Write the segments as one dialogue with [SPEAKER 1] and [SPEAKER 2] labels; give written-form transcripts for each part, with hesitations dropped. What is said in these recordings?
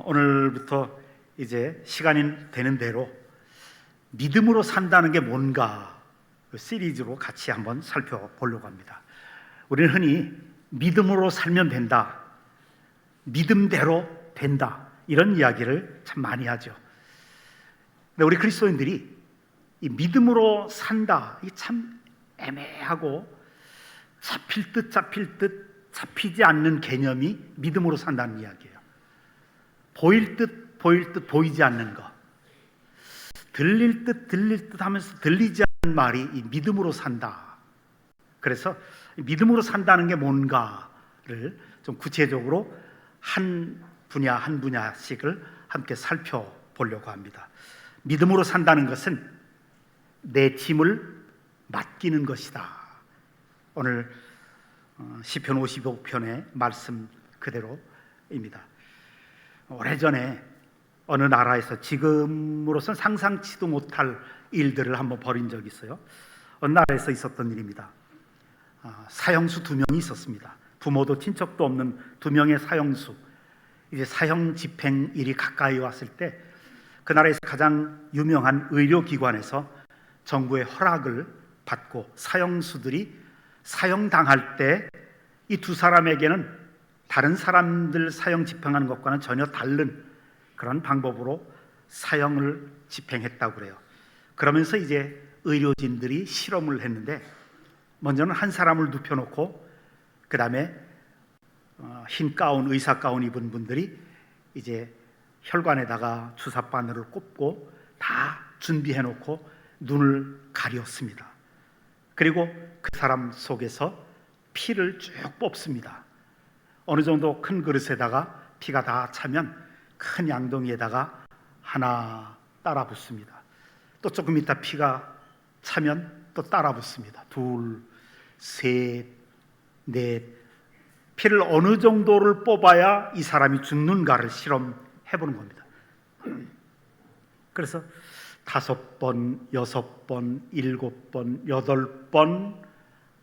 [SPEAKER 1] 오늘부터 이제 시간이 되는 대로 믿음으로 산다는 게 뭔가 시리즈로 같이 한번 살펴보려고 합니다. 우리는 흔히 믿음으로 살면 된다, 믿음대로 된다, 이런 이야기를 참 많이 하죠. 근데 우리 그리스도인들이 이 믿음으로 산다, 이 참 애매하고 잡힐 듯 잡히지 않는 개념이 믿음으로 산다는 이야기예요. 보일 듯 보이지 않는 것, 들릴 듯 하면서 들리지 않는 말이 이 믿음으로 산다. 그래서 믿음으로 산다는 게 뭔가를 좀 구체적으로 한 분야씩을 함께 살펴보려고 합니다. 믿음으로 산다는 것은 내 짐을 맡기는 것이다. 오늘 시편 55편의 말씀 그대로입니다. 오래전에 어느 나라에서 지금으로선 상상치도 못할 일들을 한번 벌인 적이 있어요. 어느 나라에서 있었던 일입니다. 사형수 2명이 있었습니다. 부모도 친척도 없는 2명의 사형수. 이제 사형 집행일이 가까이 왔을 때 그 나라에서 가장 유명한 의료기관에서 정부의 허락을 받고 사형수들이 사형당할 때 이 2사람에게는 다른 사람들 사형 집행하는 것과는 전혀 다른 그런 방법으로 사형을 집행했다고 그래요. 그러면서 이제 의료진들이 실험을 했는데, 먼저는 한 사람을 눕혀놓고 그 다음에 흰 가운, 의사 가운 입은 분들이 이제 혈관에다가 주사 바늘을 꼽고 다 준비해놓고 눈을 가렸습니다. 그리고 그 사람 속에서 피를 쭉 뽑습니다. 어느 정도 큰 그릇에다가 피가 다 차면 큰 양동이에다가 하나 따라 붓습니다. 또 조금 있다 피가 차면 또 따라 붓습니다. 2, 3, 4. 피를 어느 정도를 뽑아야 이 사람이 죽는가를 실험해보는 겁니다. 그래서 5번, 6번, 7번, 8번,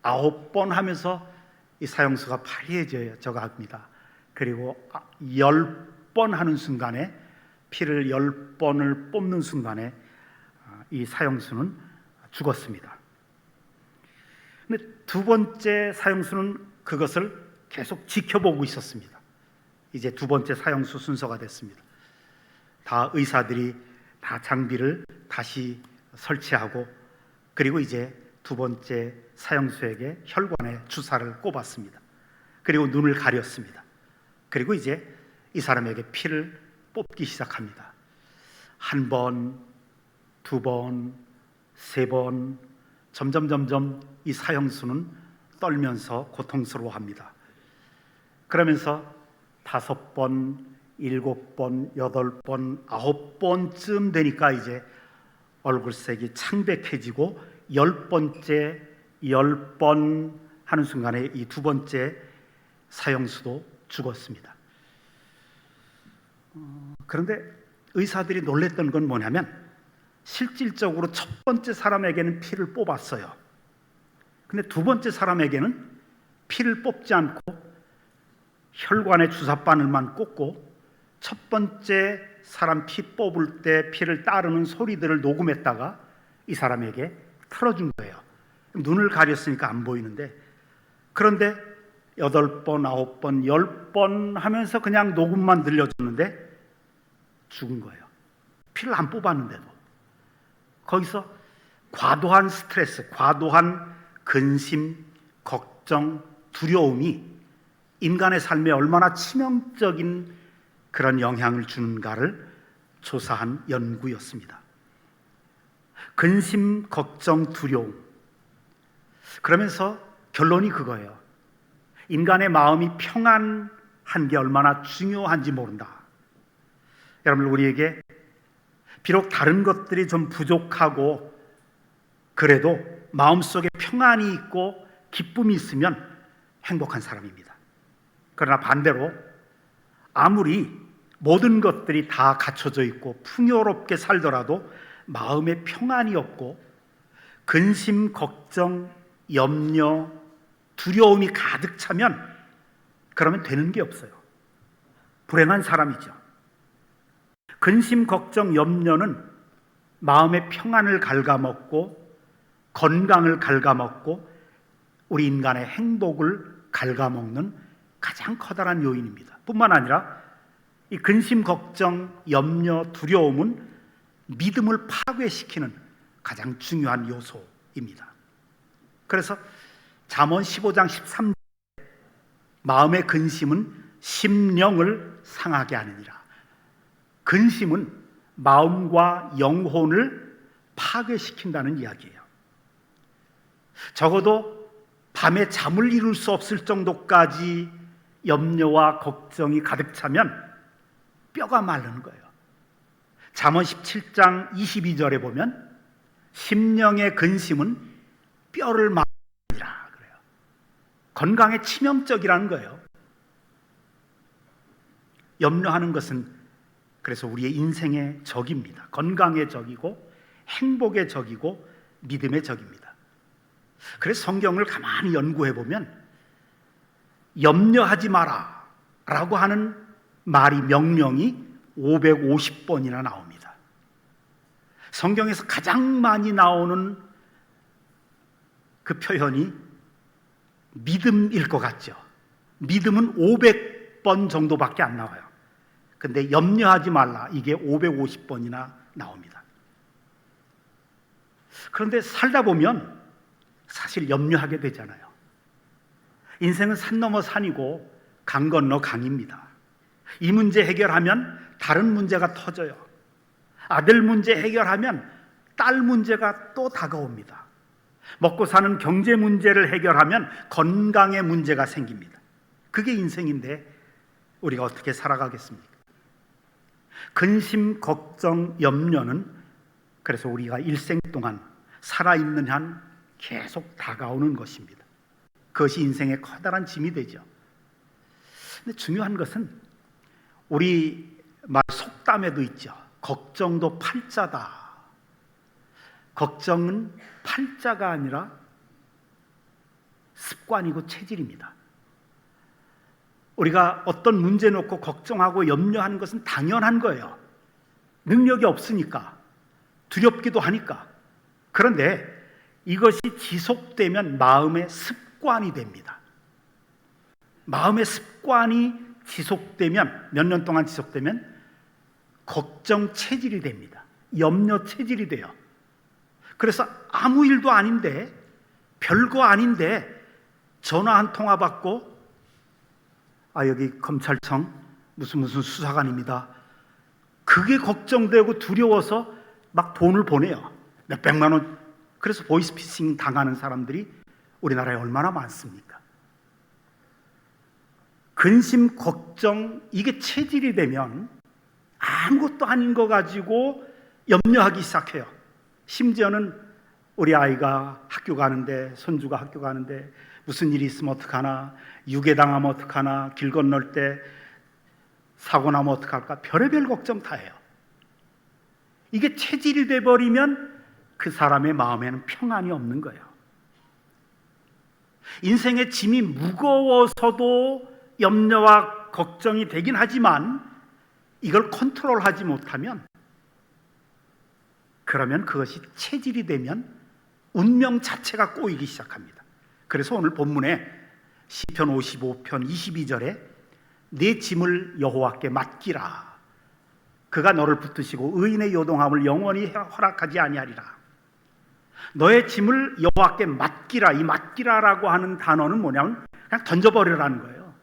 [SPEAKER 1] 9번 하면서 이 사형수가 파리해져 갑니다. 그리고 10번 하는 순간에, 피를 10번을 뽑는 순간에 이 사형수는 죽었습니다. 근데 2번째 사형수는 그것을 계속 지켜보고 있었습니다. 이제 2번째 사형수 순서가 됐습니다. 다 의사들이 다 장비를 다시 설치하고, 그리고 이제 2번째 사형수에게 혈관에 주사를 꼽았습니다. 그리고 눈을 가렸습니다. 그리고 이제 이 사람에게 피를 뽑기 시작합니다. 1번, 2번, 3번. 점점 이 사형수는 떨면서 고통스러워합니다. 그러면서 5번, 7번, 8번, 9번쯤 되니까 이제 얼굴색이 창백해지고 10번째 10번 하는 순간에 이 2번째 사형수도 죽었습니다. 그런데 의사들이 놀랬던 건 뭐냐면, 실질적으로 첫 번째 사람에게는 피를 뽑았어요. 근데 2번째 사람에게는 피를 뽑지 않고 혈관에 주사바늘만 꽂고 첫 번째 사람 피 뽑을 때 피를 따르는 소리들을 녹음했다가 이 사람에게 틀어준 거예요. 눈을 가렸으니까 안 보이는데, 그런데 8번, 9번, 10번 하면서 그냥 녹음만 들려줬는데 죽은 거예요. 피를 안 뽑았는데도. 거기서 과도한 스트레스, 과도한 근심, 걱정, 두려움이 인간의 삶에 얼마나 치명적인 그런 영향을 주는가를 조사한 연구였습니다. 근심, 걱정, 두려움. 그러면서 결론이 그거예요. 인간의 마음이 평안한 게 얼마나 중요한지 모른다. 여러분, 우리에게 비록 다른 것들이 좀 부족하고 그래도 마음속에 평안이 있고 기쁨이 있으면 행복한 사람입니다. 그러나 반대로 아무리 모든 것들이 다 갖춰져 있고 풍요롭게 살더라도 마음에 평안이 없고 근심, 걱정, 염려, 두려움이 가득 차면 그러면 되는 게 없어요. 불행한 사람이죠. 근심, 걱정, 염려는 마음의 평안을 갉아먹고 건강을 갉아먹고 우리 인간의 행복을 갉아먹는 가장 커다란 요인입니다. 뿐만 아니라 이 근심, 걱정, 염려, 두려움은 믿음을 파괴시키는 가장 중요한 요소입니다. 그래서 잠언 15장 13절 마음의 근심은 심령을 상하게 하느니라. 근심은 마음과 영혼을 파괴시킨다는 이야기예요. 적어도 밤에 잠을 이룰 수 없을 정도까지 염려와 걱정이 가득 차면 뼈가 마르는 거예요. 잠언 17장 22절에 보면 심령의 근심은 뼈를 마르니라 그래요. 건강에 치명적이라는 거예요. 염려하는 것은 그래서 우리의 인생의 적입니다. 건강의 적이고 행복의 적이고 믿음의 적입니다. 그래서 성경을 가만히 연구해 보면 염려하지 마라 라고 하는 말이 명령이 550번이나 나옵니다. 성경에서 가장 많이 나오는 그 표현이 믿음일 것 같죠. 믿음은 500번 정도밖에 안 나와요. 근데 염려하지 말라 이게 550번이나 나옵니다. 그런데 살다 보면 사실 염려하게 되잖아요. 인생은 산 넘어 산이고 강 건너 강입니다. 이 문제 해결하면 다른 문제가 터져요. 아들 문제 해결하면 딸 문제가 또 다가옵니다. 먹고 사는 경제 문제를 해결하면 건강의 문제가 생깁니다. 그게 인생인데 우리가 어떻게 살아가겠습니까? 근심, 걱정, 염려는 그래서 우리가 일생 동안 살아있는 한 계속 다가오는 것입니다. 그것이 인생의 커다란 짐이 되죠. 근데 중요한 것은 우리 말 속담에도 있죠. 걱정도 팔자다. 걱정은 팔자가 아니라 습관이고 체질입니다. 우리가 어떤 문제 놓고 걱정하고 염려하는 것은 당연한 거예요. 능력이 없으니까, 두렵기도 하니까. 그런데 이것이 지속되면 마음의 습관이 됩니다. 마음의 습관이 지속되면, 몇 년 동안 지속되면 걱정 체질이 됩니다. 염려 체질이 돼요. 그래서 아무 일도 아닌데, 별거 아닌데 전화 한 통화 받고 여기 검찰청 무슨 수사관입니다. 그게 걱정되고 두려워서 막 돈을 보내요. 몇 백만 원. 그래서 보이스피싱 당하는 사람들이 우리나라에 얼마나 많습니까? 근심, 걱정 이게 체질이 되면 아무것도 아닌 거 가지고 염려하기 시작해요. 심지어는 우리 아이가 학교 가는데, 손주가 학교 가는데 무슨 일이 있으면 어떡하나, 유괴당하면 어떡하나, 길 건널 때 사고 나면 어떡할까, 별의별 걱정 다 해요. 이게 체질이 돼버리면 그 사람의 마음에는 평안이 없는 거예요. 인생의 짐이 무거워서도 염려와 걱정이 되긴 하지만 이걸 컨트롤하지 못하면, 그러면 그것이 체질이 되면 운명 자체가 꼬이기 시작합니다. 그래서 오늘 본문에 시편 55편 22절에 내 짐을 여호와께 맡기라. 그가 너를 붙드시고 의인의 요동함을 영원히 허락하지 아니하리라. 너의 짐을 여호와께 맡기라. 이 맡기라라고 하는 단어는 뭐냐면 그냥 던져버려라는 거예요.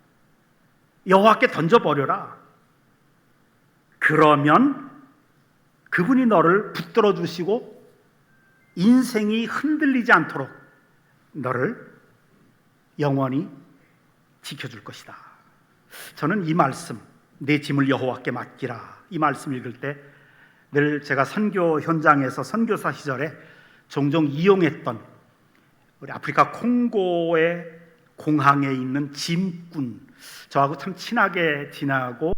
[SPEAKER 1] 여호와께 던져버려라. 그러면 그분이 너를 붙들어 주시고 인생이 흔들리지 않도록 너를 영원히 지켜줄 것이다. 저는 이 말씀, 내 짐을 여호와께 맡기라, 이 말씀 읽을 때 늘 제가 선교 현장에서 선교사 시절에 종종 이용했던 우리 아프리카 콩고의 공항에 있는 짐꾼, 저하고 참 친하게 지나고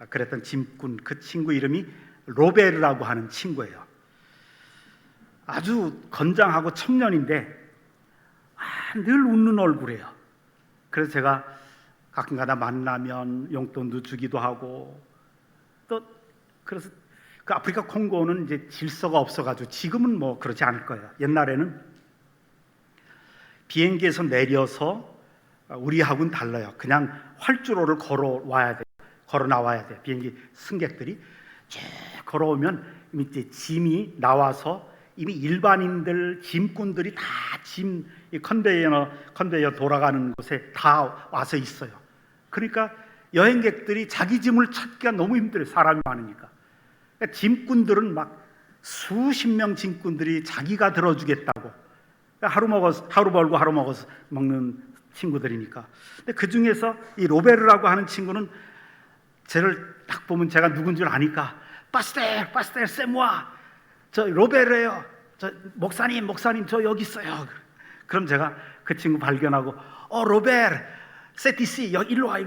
[SPEAKER 1] 그랬던 짐꾼, 그 친구 이름이 로베르라고 하는 친구예요. 아주 건장하고 청년인데 늘 웃는 얼굴이에요. 그래서 제가 가끔가다 만나면 용돈도 주기도 하고, 또 그래서 그 아프리카 콩고는 이제 질서가 없어가지고 지금은 뭐 그렇지 않을 거예요. 옛날에는 비행기에서 내려서 우리하고는 달라요. 그냥 활주로를 걸어 나와야 돼. 비행기 승객들이 쭉 걸어오면 이미 이제 짐이 나와서 이미 일반인들, 짐꾼들이 다 짐 컨베이어 돌아가는 곳에 다 와서 있어요. 그러니까 여행객들이 자기 짐을 찾기가 너무 힘들어요. 사람이 많으니까. 그러니까 짐꾼들은 막 수십 명 짐꾼들이 자기가 들어주겠다고. 그러니까 하루 벌고 하루 먹어서 먹는 친구들이니까. 근데 그 중에서 이 로베르라고 하는 친구는 쟤를 딱 보면 제가 누군 줄 아니까 파스텔 세모아, 저 로베르예요. 저 목사님 저 여기 있어요. 그럼 제가 그 친구 발견하고 로베르 세티시 일로 와.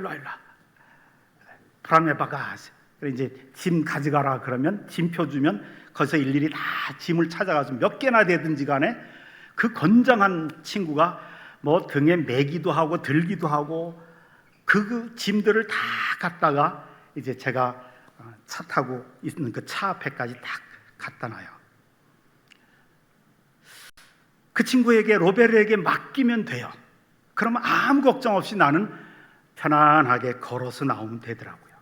[SPEAKER 1] 프랑메 바가스. 그래 이제 짐 가져가라 그러면 짐표 주면 거기서 일일이 다 짐을 찾아가서 몇 개나 되든지 간에 그 건장한 친구가 뭐 등에 매기도 하고 들기도 하고 그 짐들을 다 갖다가 이제 제가 차 타고 있는 그 차 앞에까지 딱 갖다 놔요. 그 친구에게 로베르에게 맡기면 돼요. 그러면 아무 걱정 없이 나는 편안하게 걸어서 나오면 되더라고요.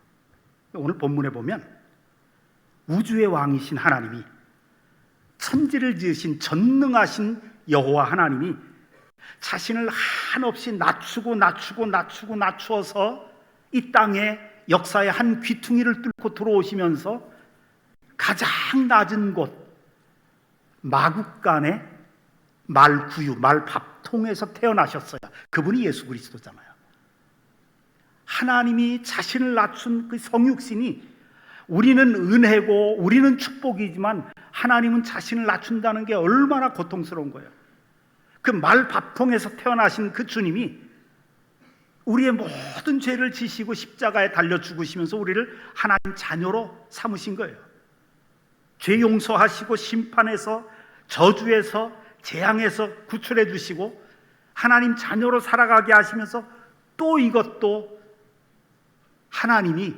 [SPEAKER 1] 오늘 본문에 보면 우주의 왕이신 하나님이, 천지를 지으신 전능하신 여호와 하나님이 자신을 한없이 낮추어서 이 땅에 역사의 한 귀퉁이를 뚫고 들어오시면서 가장 낮은 곳 마국간의 말구유, 말밥통에서 태어나셨어요. 그분이 예수 그리스도잖아요. 하나님이 자신을 낮춘 그 성육신이, 우리는 은혜고 우리는 축복이지만 하나님은 자신을 낮춘다는 게 얼마나 고통스러운 거예요. 그 말밥통에서 태어나신 그 주님이 우리의 모든 죄를 지시고 십자가에 달려 죽으시면서 우리를 하나님 자녀로 삼으신 거예요. 죄 용서하시고 심판에서, 저주에서, 재앙에서 구출해 주시고 하나님 자녀로 살아가게 하시면서, 또 이것도 하나님이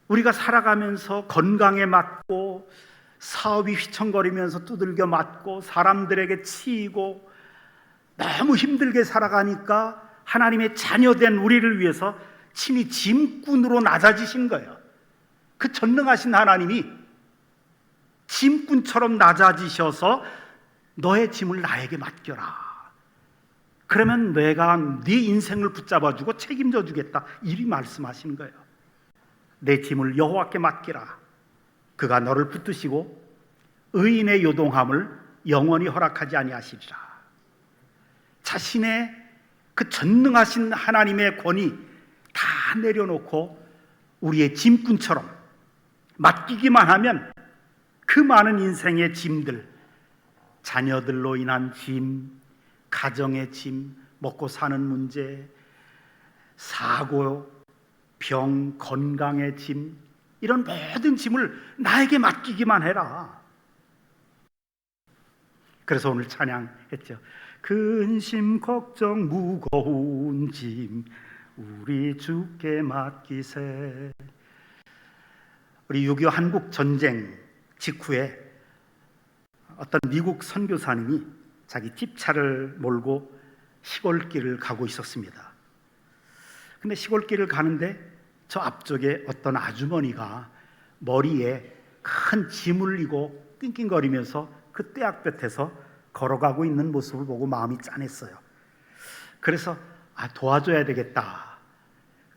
[SPEAKER 1] 우리가 살아가면서 건강에 맞고 사업이 휘청거리면서 두들겨 맞고 사람들에게 치이고 너무 힘들게 살아가니까 하나님의 자녀된 우리를 위해서 친히 짐꾼으로 낮아지신 거예요. 그 전능하신 하나님이 짐꾼처럼 낮아지셔서 너의 짐을 나에게 맡겨라. 그러면 내가 네 인생을 붙잡아주고 책임져 주겠다. 이리 말씀하시는 거예요. 내 짐을 여호와께 맡기라. 그가 너를 붙드시고 의인의 요동함을 영원히 허락하지 아니하시리라. 자신의 그 전능하신 하나님의 권위 다 내려놓고 우리의 짐꾼처럼 맡기기만 하면 그 많은 인생의 짐들, 자녀들로 인한 짐, 가정의 짐, 먹고 사는 문제, 사고, 병, 건강의 짐, 이런 모든 짐을 나에게 맡기기만 해라. 그래서 오늘 찬양했죠. 근심 걱정 무거운 짐 우리 주께 맡기세. 우리 6.25 한국 전쟁 직후에 어떤 미국 선교사님이 자기 집차를 몰고 시골길을 가고 있었습니다. 근데 시골길을 가는데 저 앞쪽에 어떤 아주머니가 머리에 큰 짐을 지고 낑낑거리면서 그 떼약볕에서 걸어가고 있는 모습을 보고 마음이 짠했어요. 그래서 도와줘야 되겠다.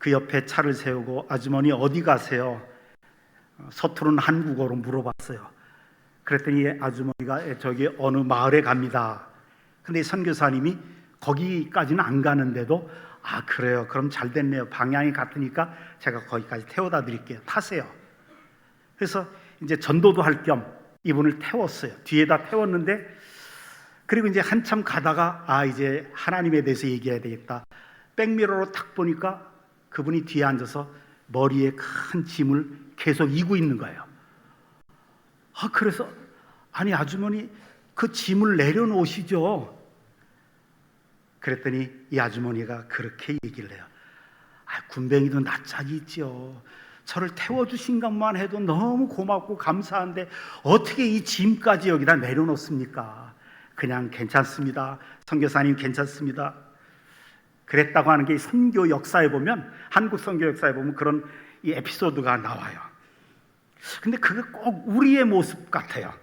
[SPEAKER 1] 그 옆에 차를 세우고 아주머니 어디 가세요? 서투른 한국어로 물어봤어요. 그랬더니 아주머니가 저기 어느 마을에 갑니다. 근데 선교사님이 거기까지는 안 가는데도 그래요. 그럼 잘 됐네요. 방향이 같으니까 제가 거기까지 태워다 드릴게요. 타세요. 그래서 이제 전도도 할 겸 이분을 태웠어요. 뒤에다 태웠는데, 그리고 이제 한참 가다가 이제 하나님에 대해서 얘기해야 되겠다. 백미러로 딱 보니까 그분이 뒤에 앉아서 머리에 큰 짐을 계속 이고 있는 거예요. 그래서 아주머니 그 짐을 내려놓으시죠. 그랬더니 이 아주머니가 그렇게 얘기를 해요. 군뱅이도 낯짝이 있죠. 저를 태워주신 것만 해도 너무 고맙고 감사한데 어떻게 이 짐까지 여기다 내려놓습니까? 그냥 괜찮습니다. 선교사님 괜찮습니다. 그랬다고 하는 게 선교 역사에 보면, 한국 선교 역사에 보면 그런 이 에피소드가 나와요. 근데 그게 꼭 우리의 모습 같아요.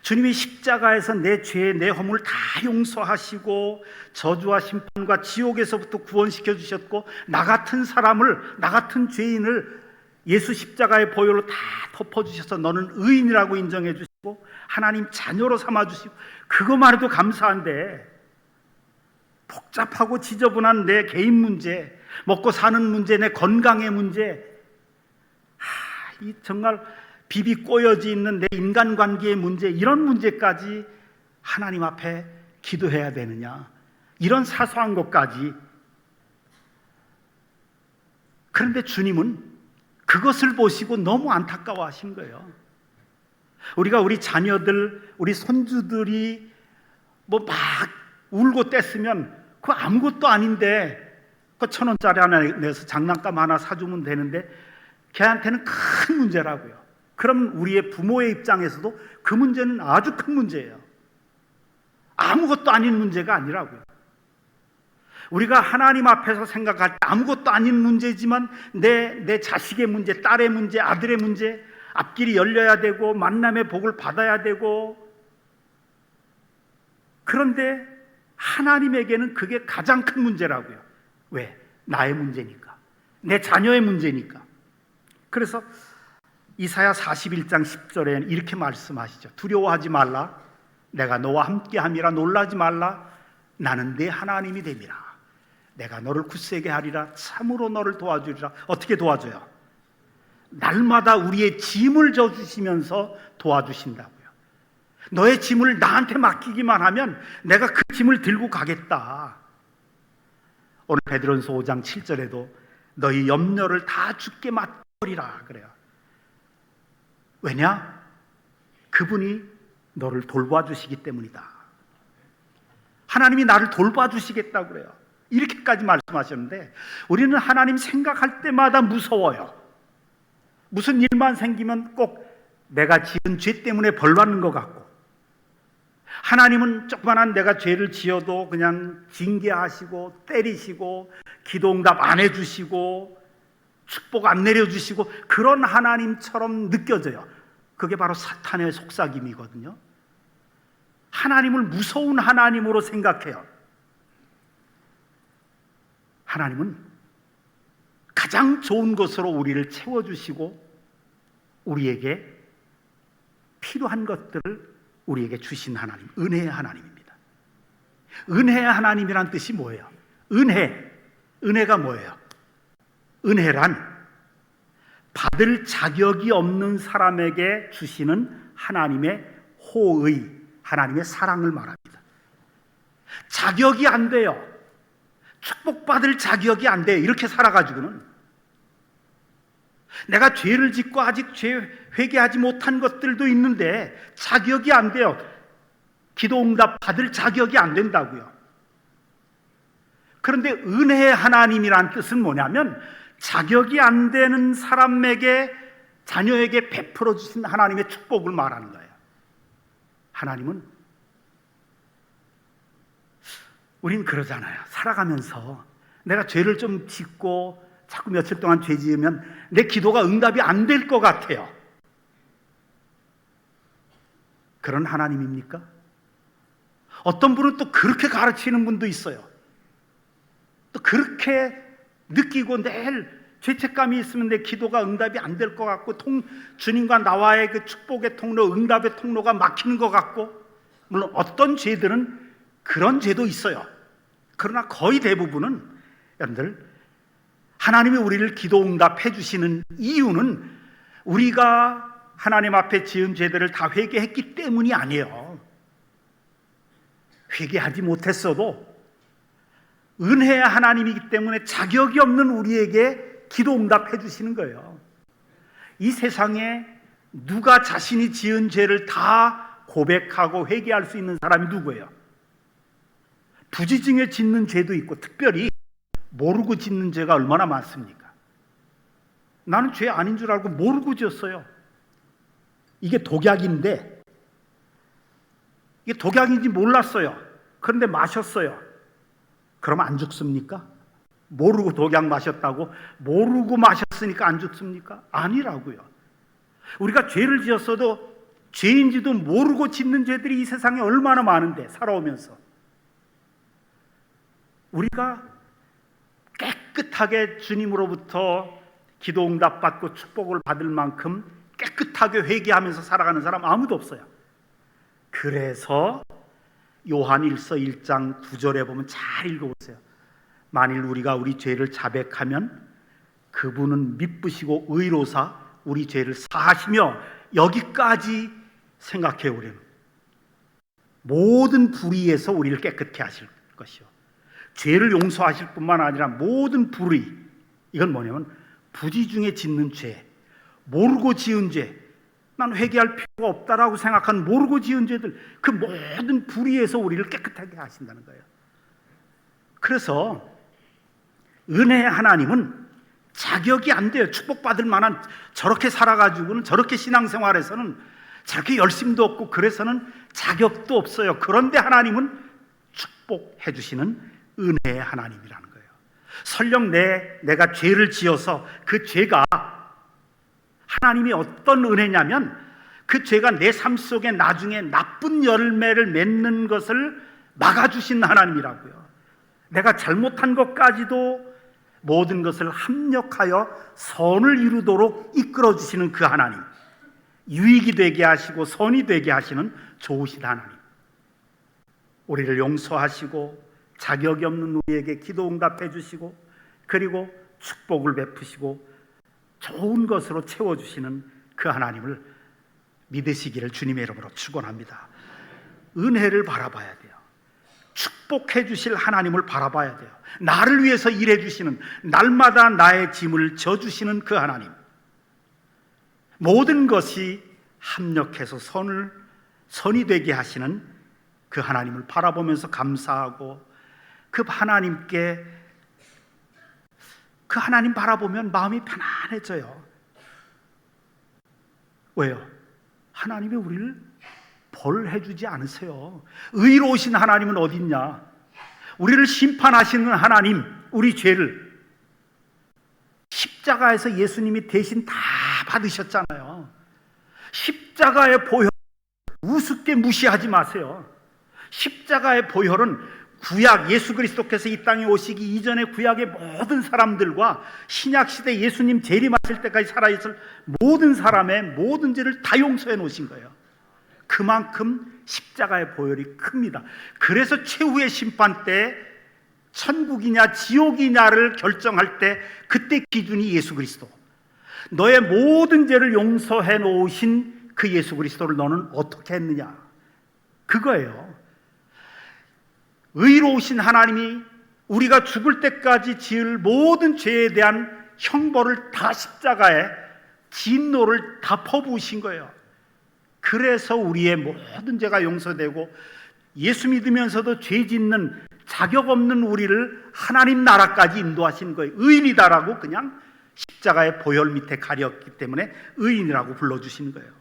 [SPEAKER 1] 주님이 십자가에서 내 죄, 내 허물 다 용서하시고 저주와 심판과 지옥에서부터 구원시켜 주셨고, 나 같은 사람을, 나 같은 죄인을 예수 십자가의 보혈로 다 덮어주셔서 너는 의인이라고 인정해 주시고 하나님 자녀로 삼아주시고, 그것만 해도 감사한데 복잡하고 지저분한 내 개인 문제, 먹고 사는 문제, 내 건강의 문제, 이 정말 비비 꼬여져 있는 내 인간관계의 문제, 이런 문제까지 하나님 앞에 기도해야 되느냐, 이런 사소한 것까지. 그런데 주님은 그것을 보시고 너무 안타까워하신 거예요. 우리가 우리 자녀들, 우리 손주들이 뭐 막 울고 떼쓰면 그거 아무것도 아닌데 그 1,000원짜리 하나 내서 장난감 하나 사주면 되는데 걔한테는 큰 문제라고요. 그럼 우리의 부모의 입장에서도 그 문제는 아주 큰 문제예요. 아무것도 아닌 문제가 아니라고요. 우리가 하나님 앞에서 생각할 때 아무것도 아닌 문제지만 내 자식의 문제, 딸의 문제, 아들의 문제, 앞길이 열려야 되고 만남의 복을 받아야 되고, 그런데 하나님에게는 그게 가장 큰 문제라고요. 왜? 나의 문제니까, 내 자녀의 문제니까. 그래서 이사야 41장 10절에 이렇게 말씀하시죠. 두려워하지 말라. 내가 너와 함께함이라. 놀라지 말라. 나는 네 하나님이 됨이라. 내가 너를 굳세게 하리라. 참으로 너를 도와주리라. 어떻게 도와줘요? 날마다 우리의 짐을 져주시면서 도와주신다고요. 너의 짐을 나한테 맡기기만 하면 내가 그 짐을 들고 가겠다. 오늘 베드로전서 5장 7절에도 너희 염려를 다 주께 맡기리라 그래요. 왜냐? 그분이 너를 돌봐주시기 때문이다. 하나님이 나를 돌봐주시겠다고 그래요. 이렇게까지 말씀하셨는데, 우리는 하나님 생각할 때마다 무서워요. 무슨 일만 생기면 꼭 내가 지은 죄 때문에 벌 받는 것 같고, 하나님은 조그만한 내가 죄를 지어도 그냥 징계하시고 때리시고 기도응답 안 해주시고 축복 안 내려주시고 그런 하나님처럼 느껴져요. 그게 바로 사탄의 속삭임이거든요. 하나님을 무서운 하나님으로 생각해요. 하나님은 가장 좋은 것으로 우리를 채워주시고 우리에게 필요한 것들을 우리에게 주신 하나님, 은혜의 하나님입니다. 은혜의 하나님이란 뜻이 뭐예요? 은혜가 뭐예요? 은혜란 받을 자격이 없는 사람에게 주시는 하나님의 호의, 하나님의 사랑을 말합니다. 자격이 안 돼요. 축복받을 자격이 안 돼요. 이렇게 살아가지고는 내가 죄를 짓고 아직 죄 회개하지 못한 것들도 있는데 자격이 안 돼요. 기도응답 받을 자격이 안 된다고요. 그런데 은혜의 하나님이란 뜻은 뭐냐면 자격이 안 되는 사람에게, 자녀에게 베풀어 주신 하나님의 축복을 말하는 거예요. 하나님은, 우린 그러잖아요. 살아가면서 내가 죄를 좀 짓고 자꾸 며칠 동안 죄 지으면 내 기도가 응답이 안 될 것 같아요. 그런 하나님입니까? 어떤 분은 또 그렇게 가르치는 분도 있어요. 또 그렇게 느끼고 내일 죄책감이 있으면 내 기도가 응답이 안 될 것 같고 주님과 나와의 그 축복의 통로, 응답의 통로가 막히는 것 같고, 물론 어떤 죄들은 그런 죄도 있어요. 그러나 거의 대부분은, 여러분들, 하나님이 우리를 기도 응답해 주시는 이유는 우리가 하나님 앞에 지은 죄들을 다 회개했기 때문이 아니에요. 회개하지 못했어도 은혜의 하나님이기 때문에 자격이 없는 우리에게 기도 응답해 주시는 거예요. 이 세상에 누가 자신이 지은 죄를 다 고백하고 회개할 수 있는 사람이 누구예요? 부지중에 짓는 죄도 있고, 특별히 모르고 짓는 죄가 얼마나 많습니까? 나는 죄 아닌 줄 알고 모르고 지었어요. 이게 독약인데, 이게 독약인지 몰랐어요. 그런데 마셨어요. 그럼 안 죽습니까? 모르고 독약 마셨다고 모르고 마셨으니까 안 죽습니까? 아니라고요. 우리가 죄를 지었어도 죄인지도 모르고 짓는 죄들이 이 세상에 얼마나 많은데, 살아오면서 우리가 깨끗하게 주님으로부터 기도 응답 받고 축복을 받을 만큼 깨끗하게 회개하면서 살아가는 사람 아무도 없어요. 그래서 요한일서 1장 9절에 보면 잘 읽어보세요. 만일 우리가 우리 죄를 자백하면 그분은 미쁘시고 의로사 우리 죄를 사하시며, 여기까지 생각해 보려면 모든 불의에서 우리를 깨끗게 하실 것이요, 죄를 용서하실 뿐만 아니라 모든 불의, 이건 뭐냐면 부지 중에 짓는 죄, 모르고 지은 죄, 난 회개할 필요가 없다라고 생각한 모르고 지은 죄들, 그 모든 불의에서 우리를 깨끗하게 하신다는 거예요. 그래서 은혜의 하나님은 자격이 안 돼요. 축복받을 만한, 저렇게 살아가지고는, 저렇게 신앙생활에서는 저렇게 열심도 없고 그래서는 자격도 없어요. 그런데 하나님은 축복해 주시는 은혜의 하나님이라는 거예요. 설령 내가 죄를 지어서 그 죄가, 하나님이 어떤 은혜냐면 그 죄가 내 삶 속에 나중에 나쁜 열매를 맺는 것을 막아주신 하나님이라고요. 내가 잘못한 것까지도 모든 것을 합력하여 선을 이루도록 이끌어주시는 그 하나님, 유익이 되게 하시고 선이 되게 하시는 좋으신 하나님, 우리를 용서하시고 자격이 없는 우리에게 기도 응답해 주시고, 그리고 축복을 베푸시고 좋은 것으로 채워주시는 그 하나님을 믿으시기를 주님의 이름으로 축원합니다. 은혜를 바라봐야 돼요. 축복해 주실 하나님을 바라봐야 돼요. 나를 위해서 일해 주시는, 날마다 나의 짐을 져주시는 그 하나님, 모든 것이 합력해서 선이 되게 하시는 그 하나님을 바라보면서 감사하고, 그 하나님 바라보면 마음이 편안해져요. 왜요? 하나님이 우리를 벌해 주지 않으세요. 의로우신 하나님은 어디 있냐? 우리를 심판하시는 하나님, 우리 죄를 십자가에서 예수님이 대신 다 받으셨잖아요. 십자가의 보혈 우습게 무시하지 마세요. 십자가의 보혈은 구약, 예수 그리스도께서 이 땅에 오시기 이전에 구약의 모든 사람들과 신약시대 예수님 재림하실 때까지 살아있을 모든 사람의 모든 죄를 다 용서해 놓으신 거예요. 그만큼 십자가의 보혈이 큽니다. 그래서 최후의 심판 때 천국이냐 지옥이냐를 결정할 때, 그때 기준이 예수 그리스도, 너의 모든 죄를 용서해 놓으신 그 예수 그리스도를 너는 어떻게 했느냐, 그거예요. 의로우신 하나님이 우리가 죽을 때까지 지을 모든 죄에 대한 형벌을 다 십자가에, 진노를 다 퍼부으신 거예요. 그래서 우리의 모든 죄가 용서되고 예수 믿으면서도 죄 짓는 자격 없는 우리를 하나님 나라까지 인도하신 거예요. 의인이다라고 그냥 십자가의 보혈 밑에 가렸기 때문에 의인이라고 불러주시는 거예요.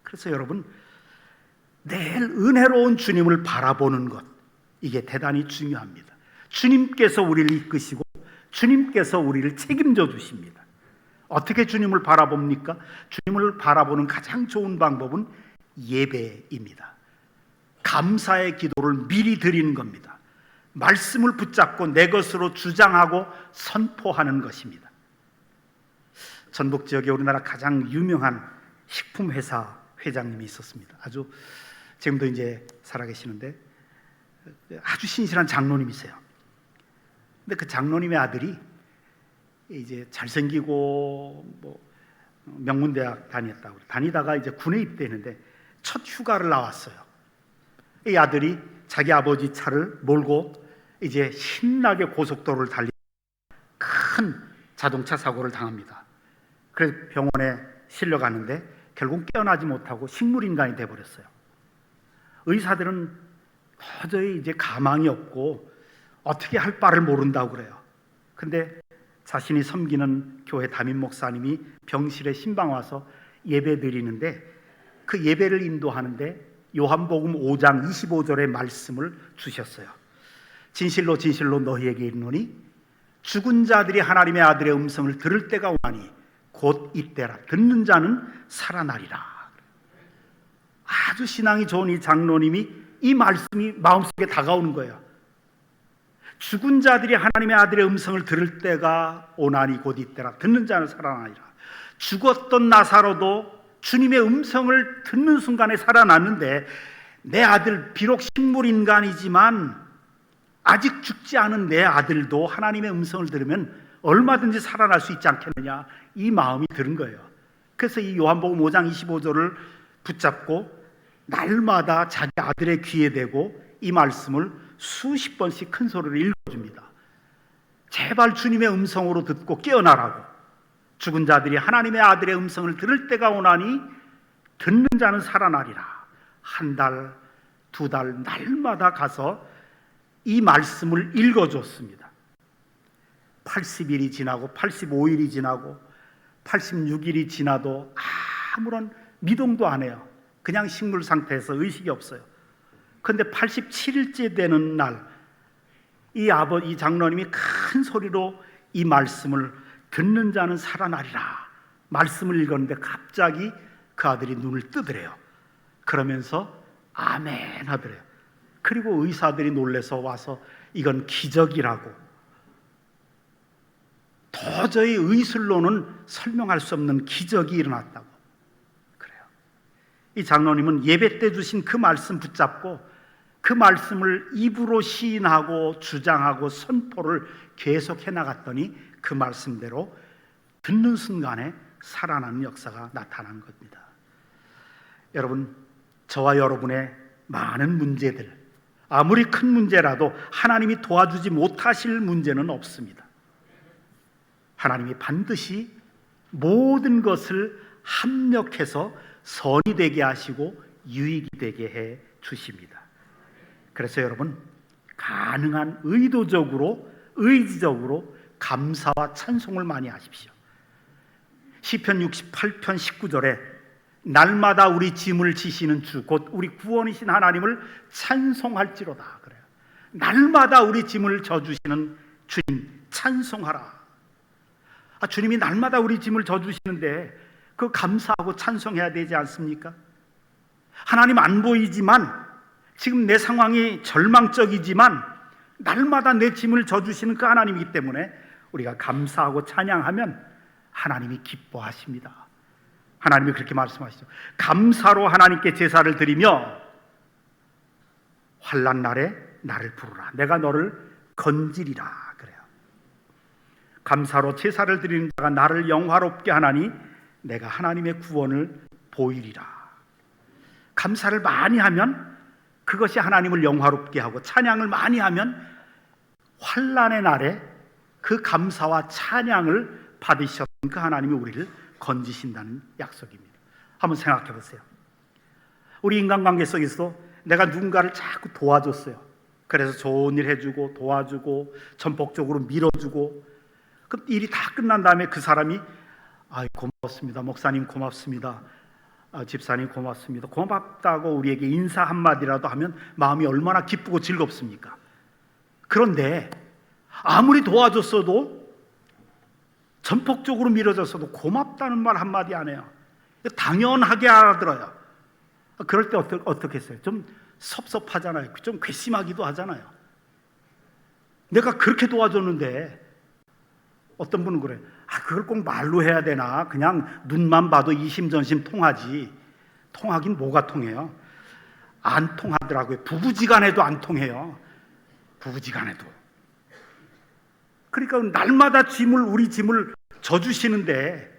[SPEAKER 1] 그래서 여러분, 늘 은혜로운 주님을 바라보는 것, 이게 대단히 중요합니다. 주님께서 우리를 이끄시고 주님께서 우리를 책임져 주십니다. 어떻게 주님을 바라봅니까? 주님을 바라보는 가장 좋은 방법은 예배입니다. 감사의 기도를 미리 드리는 겁니다. 말씀을 붙잡고 내 것으로 주장하고 선포하는 것입니다. 전북 지역에 우리나라 가장 유명한 식품회사 회장님이 있었습니다. 아주 지금도 이제 살아계시는데 아주 신실한 장로님이세요. 근데 그 장로님의 아들이 이제 잘생기고 명문대학 다녔다고, 다니다가 이제 군에 입대했는데 첫 휴가를 나왔어요. 이 아들이 자기 아버지 차를 몰고 이제 신나게 고속도로를 달리 큰 자동차 사고를 당합니다. 그래서 병원에 실려가는데 결국 깨어나지 못하고 식물인간이 돼버렸어요. 의사들은 도저히 이제 가망이 없고 어떻게 할 바를 모른다고 그래요. 근데 자신이 섬기는 교회 담임 목사님이 병실에 신방 와서 예배 드리는데 그 예배를 인도하는데 요한복음 5장 25절의 말씀을 주셨어요. 진실로 진실로 너희에게 이르노니 죽은 자들이 하나님의 아들의 음성을 들을 때가 오나니 곧 이때라. 듣는 자는 살아나리라. 아주 신앙이 좋은 이 장로님이 이 말씀이 마음속에 다가오는 거예요. 죽은 자들이 하나님의 아들의 음성을 들을 때가 오나니 곧 이때라. 듣는 자는 살아나리라. 죽었던 나사로도 주님의 음성을 듣는 순간에 살아났는데 내 아들 비록 식물인간이지만 아직 죽지 않은 내 아들도 하나님의 음성을 들으면 얼마든지 살아날 수 있지 않겠느냐, 이 마음이 들은 거예요. 그래서 이 요한복음 5장 25절을 붙잡고 날마다 자기 아들의 귀에 대고 이 말씀을 수십 번씩 큰 소리로 읽어줍니다. 제발 주님의 음성으로 듣고 깨어나라고. 죽은 자들이 하나님의 아들의 음성을 들을 때가 오나니 듣는 자는 살아나리라. 한 달, 두 달, 날마다 가서 이 말씀을 읽어줬습니다. 80일이 지나고 85일이 지나고 86일이 지나도 아무런 미동도 안 해요. 그냥 식물 상태에서 의식이 없어요. 그런데 87일째 되는 날, 이 장로님이 큰 소리로 이 말씀을 듣는 자는 살아나리라 말씀을 읽었는데 갑자기 그 아들이 눈을 뜨더래요. 그러면서 아멘 하더래요. 그리고 의사들이 놀라서 와서 이건 기적이라고, 도저히 의술로는 설명할 수 없는 기적이 일어났다고 그래요. 이 장로님은 예배 때 주신 그 말씀 붙잡고 그 말씀을 입으로 시인하고 주장하고 선포를 계속 해나갔더니 그 말씀대로 듣는 순간에 살아나는 역사가 나타난 겁니다. 여러분, 저와 여러분의 많은 문제들, 아무리 큰 문제라도 하나님이 도와주지 못하실 문제는 없습니다. 하나님이 반드시 모든 것을 합력해서 선이 되게 하시고 유익이 되게 해 주십니다. 그래서 여러분, 가능한 의도적으로, 의지적으로 감사와 찬송을 많이 하십시오. 시편 68편 19절에 날마다 우리 짐을 지시는 주, 곧 우리 구원이신 하나님을 찬송할지로다 그래요. 날마다 우리 짐을 져주시는 주님 찬송하라. 주님이 날마다 우리 짐을 져주시는데 그 감사하고 찬송해야 되지 않습니까? 하나님 안 보이지만, 지금 내 상황이 절망적이지만 날마다 내 짐을 져주시는 그 하나님이기 때문에 우리가 감사하고 찬양하면 하나님이 기뻐하십니다. 하나님이 그렇게 말씀하시죠. 감사로 하나님께 제사를 드리며 환난 날에 나를 부르라. 내가 너를 건지리라 그래요. 감사로 제사를 드리는 자가 나를 영화롭게 하나니 내가 하나님의 구원을 보이리라. 감사를 많이 하면 그것이 하나님을 영화롭게 하고, 찬양을 많이 하면 환난의 날에 그 감사와 찬양을 받으셨던 그 하나님이 우리를 건지신다는 약속입니다. 한번 생각해 보세요. 우리 인간관계 속에서 내가 누군가를 자꾸 도와줬어요. 그래서 좋은 일 해주고 도와주고 전폭적으로 밀어주고, 그럼 일이 다 끝난 다음에 그 사람이 고맙습니다. 목사님 고맙습니다. 집사님 고맙습니다. 고맙다고 우리에게 인사 한마디라도 하면 마음이 얼마나 기쁘고 즐겁습니까? 그런데 아무리 도와줬어도, 전폭적으로 밀어줬어도 고맙다는 말 한마디 안 해요. 당연하게 알아들어요. 그럴 때 어떻게 했어요? 좀 섭섭하잖아요. 좀 괘씸하기도 하잖아요. 내가 그렇게 도와줬는데, 어떤 분은 그래요. 그걸 꼭 말로 해야 되나? 그냥 눈만 봐도 이심전심 통하지. 통하긴 뭐가 통해요? 안 통하더라고요. 부부지간에도 안 통해요. 부부지간에도. 그러니까 날마다 우리 짐을 져주시는데,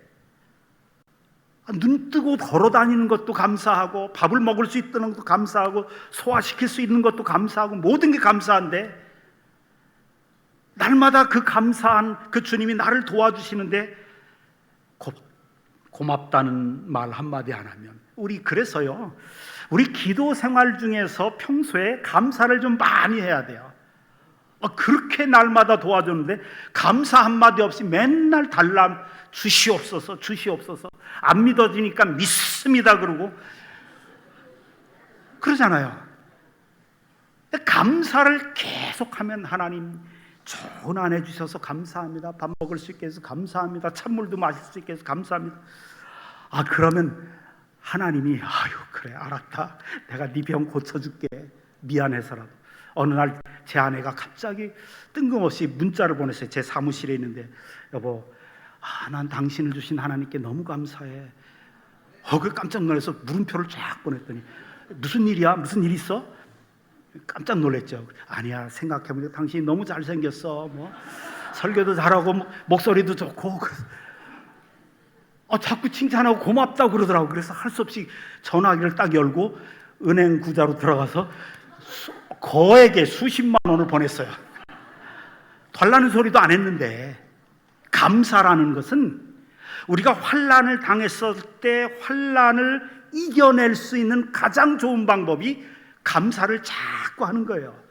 [SPEAKER 1] 눈 뜨고 걸어 다니는 것도 감사하고, 밥을 먹을 수 있다는 것도 감사하고, 소화시킬 수 있는 것도 감사하고, 모든 게 감사한데, 날마다 그 감사한 그 주님이 나를 도와주시는데 고맙다는 말 한마디 안 하면, 그래서요, 우리 기도 생활 중에서 평소에 감사를 좀 많이 해야 돼요. 그렇게 날마다 도와줬는데 감사 한마디 없이 맨날 달라, 주시옵소서, 주시옵소서. 안 믿어지니까 믿습니다 그러고 그러잖아요. 감사를 계속하면 하나님 좋은 아내 주셔서 감사합니다. 밥 먹을 수 있게 해서 감사합니다. 찬물도 마실 수 있게 해서 감사합니다. 그러면 하나님이 그래 알았다. 내가 네 병 고쳐줄게. 미안해서라도. 어느 날 제 아내가 갑자기 뜬금없이 문자를 보냈어요. 제 사무실에 있는데 여보, 난 당신을 주신 하나님께 너무 감사해. 그 깜짝 놀라서 물음표를 쫙 보냈더니 무슨 일이야? 무슨 일 있어? 깜짝 놀랐죠. 아니야, 생각해보니까 당신이 너무 잘생겼어. 설교도 잘하고 목소리도 좋고. 자꾸 칭찬하고 고맙다고 그러더라고. 그래서 할 수 없이 전화기를 딱 열고 은행 구좌로 들어가서 거액의 수십만 원을 보냈어요. 달라는 소리도 안 했는데, 감사라는 것은 우리가 환난을 당했을 때 환난을 이겨낼 수 있는 가장 좋은 방법이 감사를 자꾸 하는 거예요.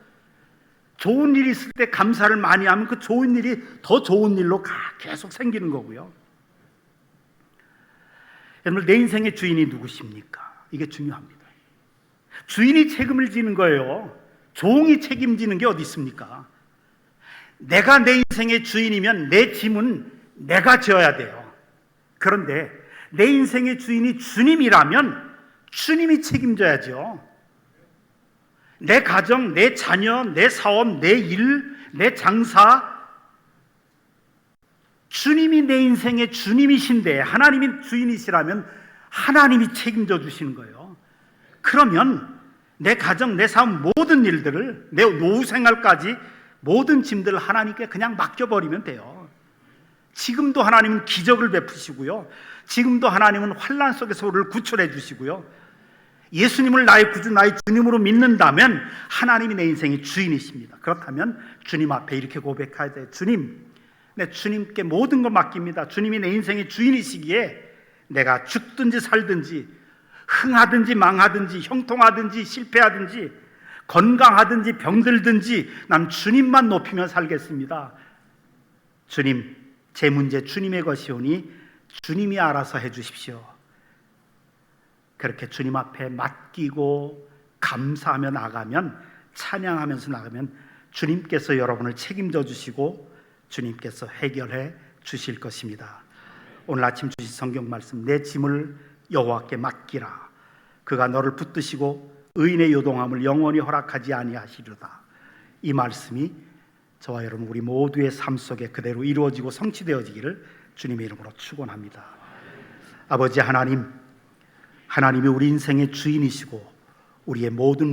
[SPEAKER 1] 좋은 일이 있을 때 감사를 많이 하면 그 좋은 일이 더 좋은 일로 계속 생기는 거고요. 여러분, 내 인생의 주인이 누구십니까? 이게 중요합니다. 주인이 책임을 지는 거예요. 종이 책임지는 게 어디 있습니까? 내가 내 인생의 주인이면 내 짐은 내가 져야 돼요. 그런데 내 인생의 주인이 주님이라면 주님이 책임져야죠. 내 가정, 내 자녀, 내 사업, 내 일, 내 장사, 주님이 내 인생의 주님이신데 하나님이 주인이시라면 하나님이 책임져 주시는 거예요. 그러면 내 가정, 내 사업 모든 일들을, 내 노후 생활까지 모든 짐들을 하나님께 그냥 맡겨버리면 돼요. 지금도 하나님은 기적을 베푸시고요, 지금도 하나님은 환난 속에서 우리를 구출해 주시고요, 예수님을 나의 구주, 나의 주님으로 믿는다면 하나님이 내 인생의 주인이십니다. 그렇다면 주님 앞에 이렇게 고백해야 돼요. 주님, 내 주님께 모든 거 맡깁니다. 주님이 내 인생의 주인이시기에 내가 죽든지 살든지, 흥하든지 망하든지, 형통하든지 실패하든지, 건강하든지 병들든지 난 주님만 높이며 살겠습니다. 주님, 제 문제 주님의 것이오니 주님이 알아서 해주십시오. 그렇게 주님 앞에 맡기고 감사하며 나가면, 찬양하면서 나가면 주님께서 여러분을 책임져 주시고 주님께서 해결해 주실 것입니다. 오늘 아침 주신 성경 말씀, 내 짐을 여호와께 맡기라. 그가 너를 붙드시고 의인의 요동함을 영원히 허락하지 아니하시리로다. 이 말씀이 저와 여러분 우리 모두의 삶 속에 그대로 이루어지고 성취되어지기를 주님의 이름으로 축원합니다. 아버지 하나님, 하나님이 우리 인생의 주인이시고 우리의 모든